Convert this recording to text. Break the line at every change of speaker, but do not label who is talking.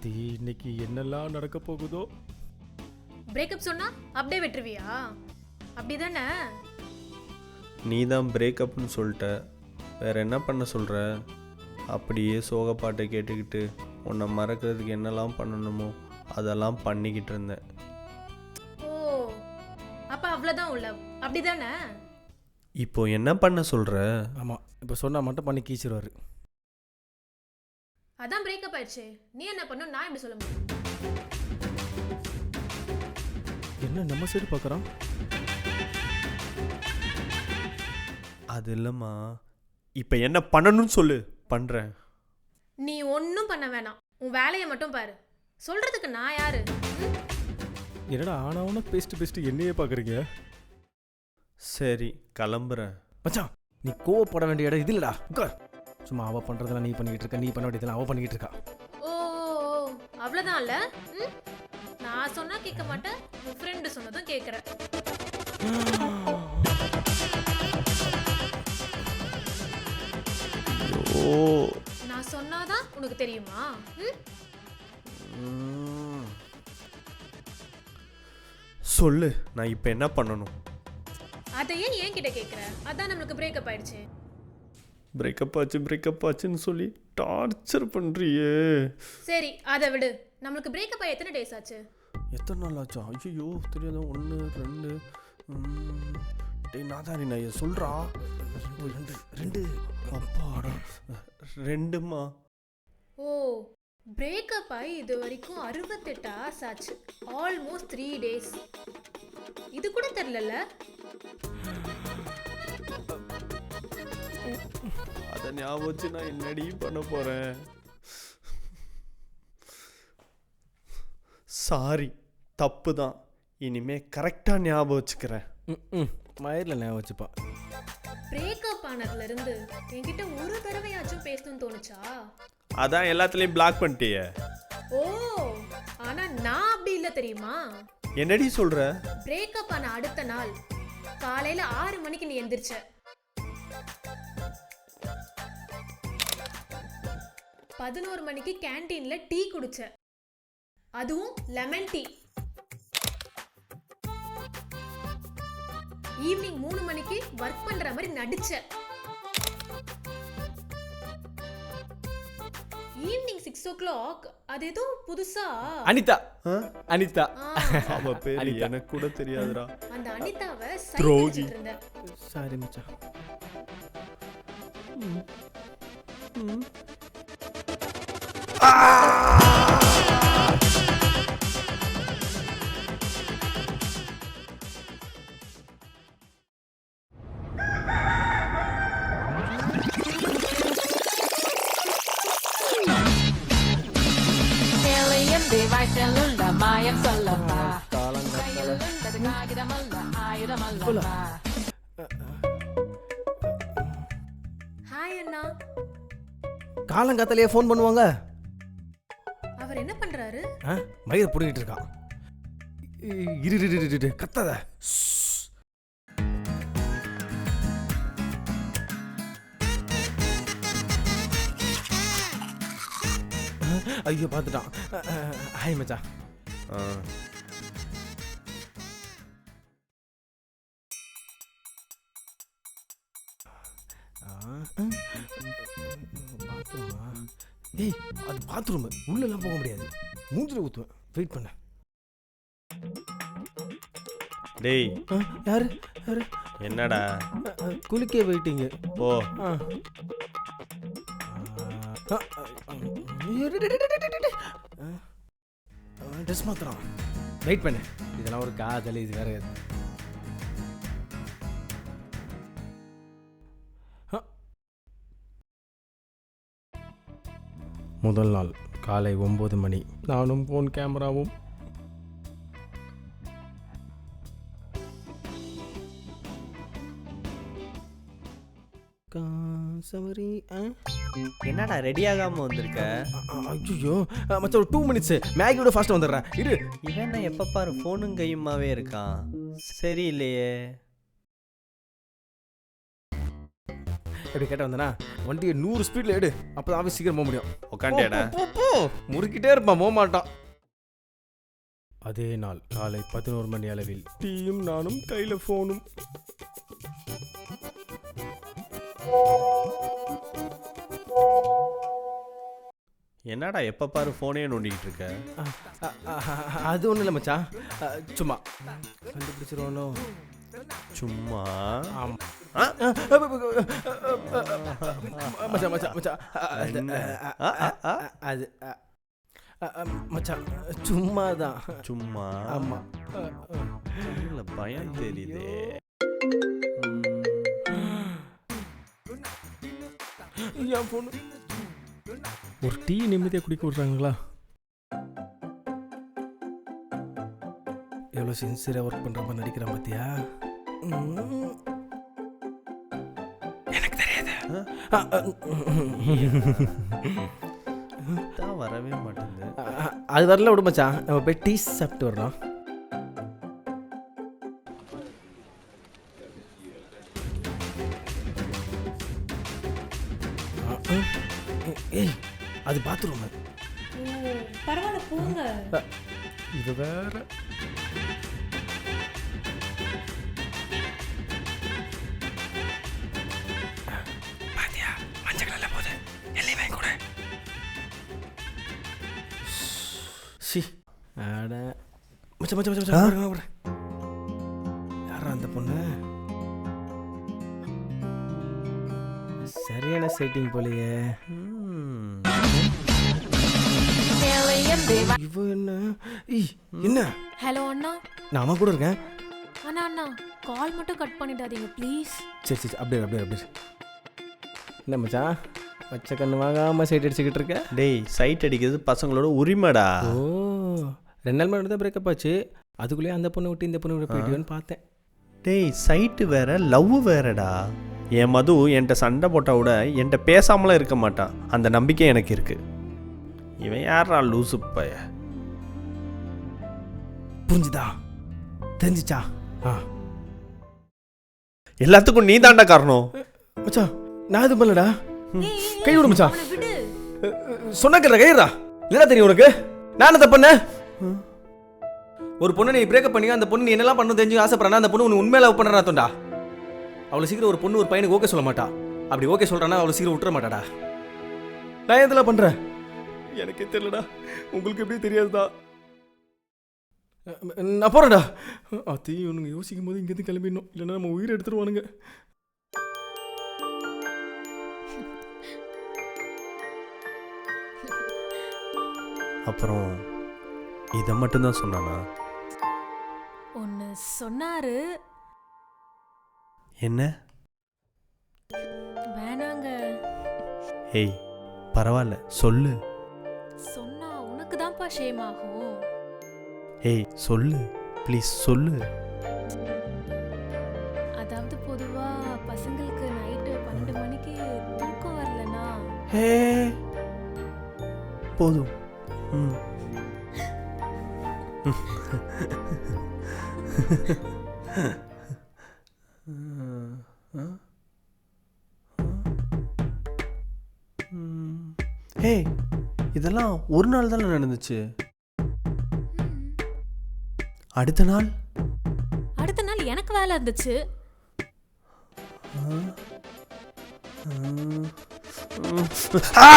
ஆத்தி இன்னைக்கு என்னெல்லாம் நடக்க போகுதோ.
பிரேக்கப் சொன்னா அப்படியே விட்டுருவியா? அப்படிதானே?
நீ தான் பிரேக்கப்னு சொல்லிட்ட, வேற என்ன பண்ண சொல்கிற? அப்படியே சோக பாட்டை கேட்டுக்கிட்டு உன்னை மறக்கிறதுக்கு என்னெல்லாம் பண்ணணுமோ அதெல்லாம் பண்ணிக்கிட்டு இருந்தேன்.
ஓ, அப்ப அவ்வளவுதான் உள்ள, அப்படிதானே?
இப்போ என்ன பண்ண சொல்கிற?
ஆமாம், இப்போ சொன்னால் மட்டும் பண்ணி கீச்சிருவாரு.
அதான் பிரேக்கப் ஆயிடுச்சு, நீ என்ன பண்ணும் நான் எப்படி சொல்ல முடியும்?
என்ன நம்ம சைடு பார்க்குறான்?
அது இல்லைம்மா, இப்போ என்ன பண்ணணும்னு சொல்லு, பண்ணுறேன்.
நீ ஒன்றும் பண்ண வேணாம், உன் வேலையை மட்டும் பாரு. சொல்றதுக்கு நான் யாரு?
என்னடா ஆனாவுன்னா பேசிட்டு என்னையே பார்க்குறீங்க?
சரி கிளம்புறேன்.
மச்சான், நீ கோவப்பட வேண்டிய இடம் இது இல்லடா. உட்கார். சும்மா அவள் பண்ணுறதெல்லாம் நீ பண்ணிக்கிட்டு இருக்க, நீ பண்ண வேண்டியதெல்லாம் அவள் பண்ணிக்கிட்டு இருக்கா.
ஓ, அவ்வளோதான் இல்ல? நான் சொன்னா கேட்க மாட்டேன், உன் ஃப்ரெண்டு சொன்னதும் கேட்குற.
ஓ,
நான் சொன்னாதான் உனக்கு தெரியுமா?
சொல்லு, நான் இப்போ என்ன பண்ணணும்?
அதை ஏன் என்கிட்ட கேட்குற? அதான் நம்மளுக்கு பிரேக்கப் ஆயிடுச்சு.
பிரேக்கப் ஆச்சுன்னு சொல்லி டார்ச்சர் பண்ணுறியே.
சரி, அதை விடு. நம்மளுக்கு பிரேக்கப் ஆகி எத்தனை டேஸ் ஆச்சு?
எத்தனை நாள் ஆச்சா? ஐயோ தெரியாத. 1 2 டேய் நாதாரி நான் சொல்கிறா. 2 அப்பாடா
2மா.
ஓ, பிரேக்கப் ஆகி இது வரைக்கும் 68 hours ஆச்சு. Almost 3 days. இது கூட தெரியல.
அதை ஞாபகம் வச்சு நான் என்னடி பண்ண போகிறேன்? சாரி, தப்பு தான். இனிமே கரெக்டாக ஞாபகம் வச்சுக்கிறேன்.
மயிரில் ஞாபகம் வச்சுப்பான்.
பிரேக்கப் ஆனதுல இருந்து என்கிட்ட ஒரு தடவையாச்சும் பேசணும்னு தோணுச்சா?
அதான் எல்லாத்துலேயும் பிளாக் பண்ணிட்டியே.
ஓ, ஆனா நான் அப்படி இல்லை தெரியுமா?
என்னடி சொல்கிற?
பிரேக்கப் ஆன அடுத்த நாள் காலையில 6 மணிக்கு நீ எந்திரிச்ச. 11 மணிக்கு கேண்டீன்ல டீ குடிச்ச, அதுவும் லெமன் டீ. ஈவினிங் 3 மணிக்கு ஒர்க் பண்ற மாதிரி நடிச்ச. ஈவினிங் 6 o'clock அது ஏதோ புதுசா
அனிதா. அனிதா
அவ பேரு எனக்கு கூட தெரியாதுடா.
அந்த அனிதாவை
துரோகி.
சைட் இருந்த.
சாரி மச்சான்.
மாயம் சொல்லப்பா.
ஹாய் அண்ணா.
காலங்காத்தாலேயே ஃபோன் பண்ணுவாங்க.
அவர் என்ன பண்றாரு?
மயிரை பிடிக்கிட்டு இருக்கான். இரு கத்தாத. ஐயோ பார்த்துட்டான். ஹாய் மச்சான். பாத்ரூமா? ஏய், அது பாத்ரூம். உள்ளெல்லாம் போக முடியாது. மூஞ்சில ஊற்றுவேன். வெயிட் பண்ண.
டேய்,
யாரு?
என்னடா?
குளிக்க வெயிட்டிங்க.
ஓ,
ட்ரெஸ் மாத்திரம். வெயிட் பண்ணு. இதெல்லாம் ஒரு காதல், இது வேற. முதல் நாள் காலை 9 மணி. நானும் ஃபோன் கேமராவும். சவரி.
என்னடா ரெடி ஆகாம வந்திருக்க?
ஐயோ மச்சான், ஒரு 2 minutes. மேகியோட ஃபாஸ்ட்டாக வந்துடுறேன். இரு.
இவன் என்ன எப்போ பாரு ஃபோனும் கையுமாவே இருக்கான். சரி இல்லையே.
எப்படி கேட்ட வந்தனா வண்டியை 100 ஸ்பீடில் எடு, அப்போ தான் ஆஃபீஸ் சீக்கிரம் போக முடியும்.
உட்காண்டேடா.
போ முறுக்கிட்டே இருப்பான், போக மாட்டான். அதே நாள் காலை 11 மணி அளவில் டீயும் நானும் கையில் ஃபோனும்.
என்னடா எப்போ பாரு ஃபோனே நோண்டிக்கிட்டு இருக்க?
அது ஒன்றும் இல்லை மச்சான், சும்மா கண்டுபிடிச்சிருவானோ.
சும்மா
ஆமாம் மச்சான் மச்சான் மச்சான் அது மச்சான் சும்மா தான்.
சும்மா?
ஆமாம்.
பயம் தெரியுதே.
என் பொண்ணு ஒரு டீ நிம்மதியாக குடிக்க விட்றாங்களா? எவ்வளோ சின்சியராக ஒர்க் பண்ணுற மாதிரி நடிக்கிறான் பார்த்தியா? எனக்கு தெரியாது.
தான் வரவே மாட்டேங்குது.
அது வரல விடு மச்சான், நம்ம போய் டீ சாப்பிட்டு வர்றோம். ஏய் அது பாத்ரூம்.
பரவாயில்ல போங்க.
இது வேற. பாத்தியா மஞ்சள் கலர்ல போகுது, எல்லையுமே கூட. சி அட மச்சான் மச்சான் மச்சான் யாரா அந்த பொண்ணு? சரியான செட்டிங் போலையே. இவ என்ன என்ன?
ஹலோ அண்ணா.
நான் அம்மா கூட இருக்கேன்.
அண்ணா அண்ணா கால் மட்டும் கட் பண்ணிடாதீங்க ப்ளீஸ்.
சரி சரி அப்படியே அப்படியே அப்படியே. என்ன மச்சான் பச்சை கண்ணு வாங்காமல் சைட் அடிச்சுக்கிட்டு இருக்க?
டேய் சைட் அடிக்கிறது பசங்களோட உரிமைடா.
ஓ 2 நாள் முன்னாடி தான் பிரேக்கப் ஆச்சு, அதுக்குள்ளேயே அந்த பொண்ணு விட்டு இந்த பொண்ணு விட்டு போயிட்டுன்னு பார்த்தேன்.
டேய் சைட்டு வேற லவ் வேறடா. என் மது என்கிட்ட சண்டை போட்டால் கூட என்கிட்ட பேசாமலாம் இருக்க மாட்டான், அந்த நம்பிக்கை எனக்கு இருக்கு. இவன் யாரா லூசு பைய?
புரிஞ்சுதா? தெரிஞ்சிச்சா?
எல்லாத்துக்கும் நீ தாண்டா காரணம்.
மச்சான் நான் எதுவும் பண்ணலடா. கை விடு மச்சான்.
விடு.
சொன்னா கேட்ற கைடா. என்னடா தெரியும் உனக்கு நான் என்ன தப்பு பண்ணேன்? ஒரு பொண்ணு நீ பிரேக்கப் பண்ணி அந்த பொண்ணு நீ என்னெல்லாம் பண்ணணும் தெரிஞ்சு ஆசைப்படுறா, அந்த பொண்ணு உன்னை உண்மையில லவ் பண்ணுறா தோண்டா. அவ்வளோ சீக்கிரம் ஒரு பொண்ணு ஒரு பையனுக்கு ஓகே சொல்ல மாட்டா. அப்படி ஓகே சொல்கிறான்னா அவ்வளோ சீக்கிரம் விட்டுற மாட்டாடா. நான் எதில் பண்ணுறேன் எனக்கே தெரியலடா, உங்களுக்கு எப்படி தெரியாதுதா. நான் போகிறேன்டா. அத்தையும் இவனுங்க யோசிக்கும் போது இங்கேருந்து கிளம்பிடணும், இல்லைன்னா நம்ம உயிரை எடுத்துருவானுங்க.
அப்புறம் இதை மட்டும்தான் சொன்னானா?
ஒன்று சொன்னாரு.
என்ன?
வேணாங்க.
ஏய் பரவாயில்ல சொல்லு.
சொன்னா உனக்கு தான்ப்பா ஷேம் ஆகும்.
ஏய் சொல்லு ப்ளீஸ் சொல்லு.
அதாவது பொதுவா பசங்களுக்கு நைட்டு 12 மணிக்கு தூக்கம் வரலனா
ஹே போதும். ஏய் இதெல்லாம் ஒரு நாள் தானே நடந்துச்சு. அடுத்த நாள்
எனக்கு வேலை இருந்துச்சு.
ஆ